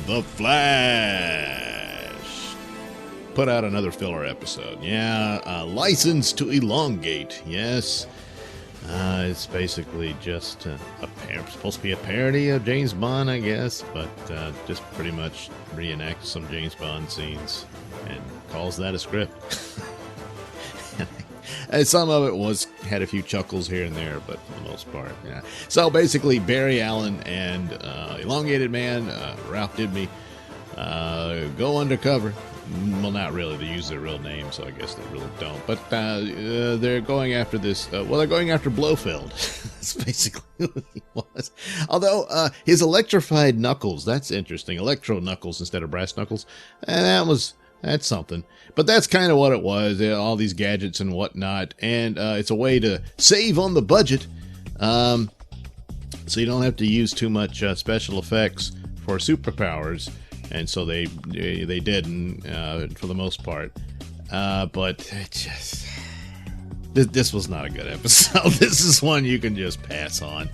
The Flash put out another filler episode. Yeah, License to Elongate. Yes. It's basically just supposed to be a parody of James Bond, I guess, but just pretty much reenacts some James Bond scenes and calls that a script. And some of it had a few chuckles here and there, but for the most part, yeah. So basically, Barry Allen and Elongated Man, Ralph Dibny, go undercover. Well, not really. They use their real name, so I guess they really don't. But they're going after this. They're going after Blofeld. That's basically what he was. Although his electrified knuckles, that's interesting. Electro knuckles instead of brass knuckles. That's something. But that's kind of what it was. All these gadgets and whatnot. And it's a way to save on the budget. So you don't have to use too much special effects for superpowers. And so they didn't for the most part. But it just... This was not a good episode. This is one you can just pass on.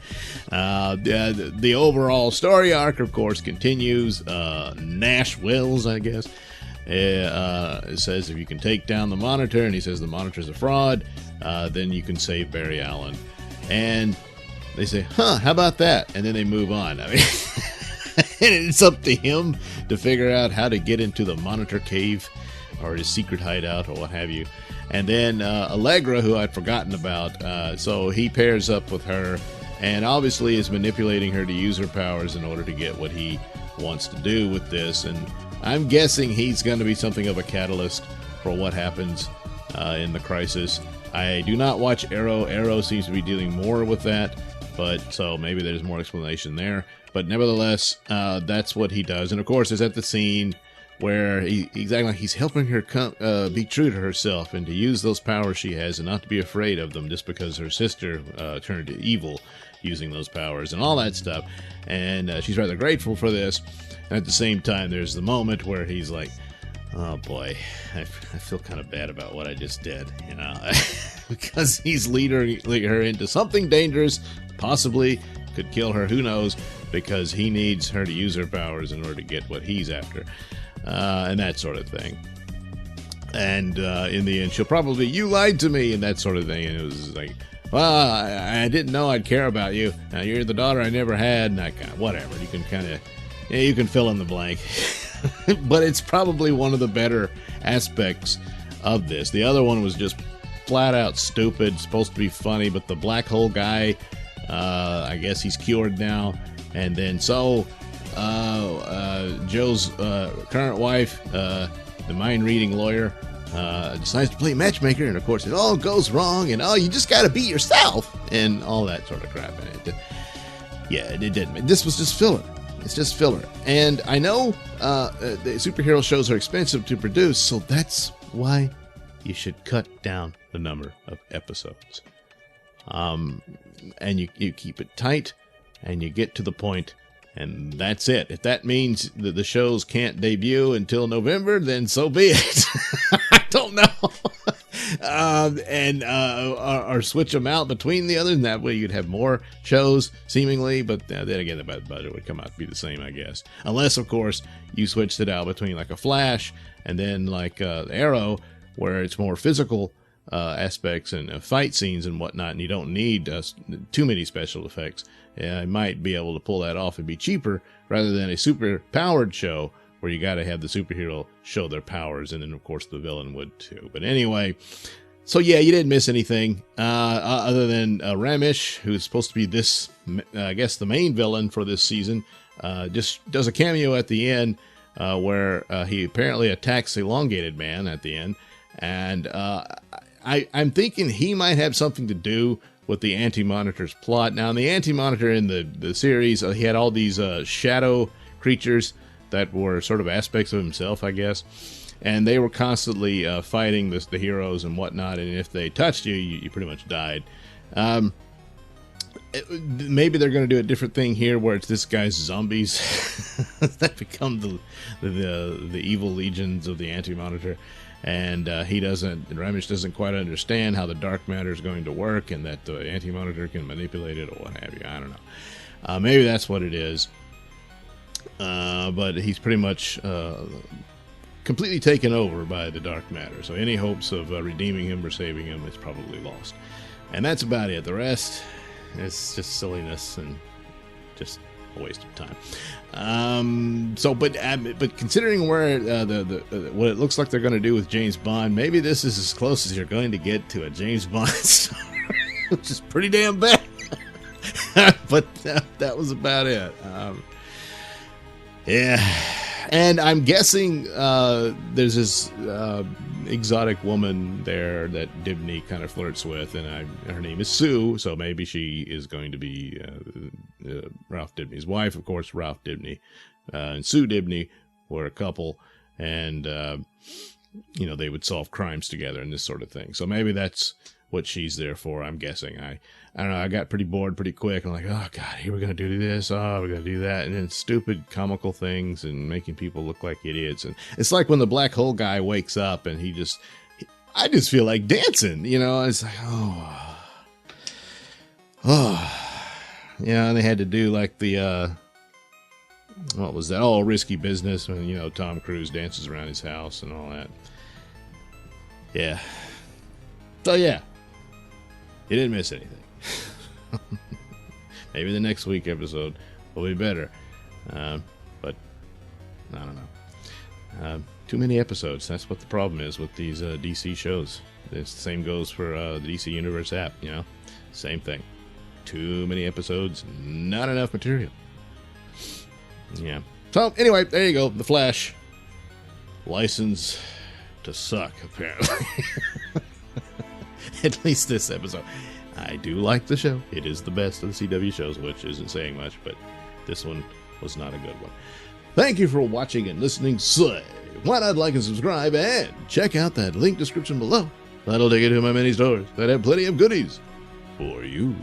The overall story arc, of course, continues. Nash Wells, I guess. It says if you can take down the Monitor, and he says the Monitor's a fraud, then you can save Barry Allen. And they say, how about that? And then they move on. I mean, and it's up to him to figure out how to get into the Monitor cave or his secret hideout or what have you. And then Allegra, who I'd forgotten about, so he pairs up with her and obviously is manipulating her to use her powers in order to get what he wants to do with this. And I'm guessing he's going to be something of a catalyst for what happens in the Crisis. I do not watch Arrow. Arrow seems to be dealing more with that, but so maybe there's more explanation there. But nevertheless, that's what he does. And of course, it's at the scene where he's helping her be true to herself and to use those powers she has and not to be afraid of them just because her sister turned evil using those powers and all that stuff. And she's rather grateful for this. And at the same time, there's the moment where he's like, oh boy, I feel kind of bad about what I just did, you know, because he's leading her into something dangerous, possibly could kill her, who knows, because he needs her to use her powers in order to get what he's after, and that sort of thing. And in the end, she'll probably, you lied to me, and that sort of thing. And it was like, well, I didn't know I'd care about you. Now you're the daughter I never had, and that kind of, whatever. You can kind of, you can fill in the blank. But it's probably one of the better aspects of this. The other one was just flat out stupid, supposed to be funny, but the black hole guy, I guess he's cured now. And then so Joe's current wife, the mind-reading lawyer, decides to play matchmaker, and of course it all goes wrong, and you just gotta be yourself, and all that sort of crap. And it didn't. This was just filler. It's just filler. And I know the superhero shows are expensive to produce, so that's why you should cut down the number of episodes. And you keep it tight, and you get to the point, and that's it. If that means that the shows can't debut until November, then so be it. I don't know. Or switch them out between the others, and that way you'd have more shows, seemingly, but then again, the budget would come out to be the same, I guess. Unless, of course, you switched it out between like a Flash and then like Arrow, where it's more physical aspects and fight scenes and whatnot, and you don't need too many special effects. I might be able to pull that off and be cheaper rather than a super powered show where you got to have the superhero show their powers, and then of course the villain would too. But anyway, so yeah, you didn't miss anything other than Ramesh, who's supposed to be this, I guess, the main villain for this season. Just does a cameo at the end where he apparently attacks the Elongated Man at the end, and I'm thinking he might have something to do with the Anti-Monitor's plot. Now, in the Anti-Monitor in the series, he had all these shadow creatures that were sort of aspects of himself, I guess. And they were constantly fighting the heroes and whatnot, and if they touched you, you pretty much died. Maybe they're going to do a different thing here where it's this guy's zombies that become the evil legions of the Anti-Monitor. And Ramesh doesn't quite understand how the dark matter is going to work, and that the Anti-Monitor can manipulate it or what have you. I don't know. Maybe that's what it is. But he's pretty much completely taken over by the dark matter. So any hopes of redeeming him or saving him is probably lost. And that's about it. The rest is just silliness and just a waste of time. But considering where what it looks like they're going to do with James Bond, maybe this is as close as you're going to get to a James Bond story, which is pretty damn bad. But that was about it. Yeah, and I'm guessing there's this exotic woman there that Dibney kind of flirts with, and her name is Sue, so maybe she is going to be Ralph Dibney's wife. Of course, Ralph Dibney and Sue Dibney were a couple, and they would solve crimes together and this sort of thing. So maybe that's what she's there for, I'm guessing. I don't know, I got pretty bored pretty quick. I'm like, oh God, here we're going to do this, oh, we're going to do that, and then stupid comical things and making people look like idiots. And it's like when the black hole guy wakes up and I just feel like dancing, it's like, and they had to do like the, what was that? Oh, Risky Business, when, Tom Cruise dances around his house and all that. Yeah. So yeah, you didn't miss anything. Maybe the next week episode will be better, but I don't know. Too many episodes. That's what the problem is with these DC shows. It's the same goes for the DC Universe app. Same thing. Too many episodes, not enough material. Yeah. So anyway, there you go. The Flash. License to suck, apparently. At least this episode. I do like the show. It is the best of the CW shows, which isn't saying much, but this one was not a good one. Thank you for watching and listening. Slay. Why not like and subscribe and check out that link description below. That'll take you to my many stores that have plenty of goodies for you.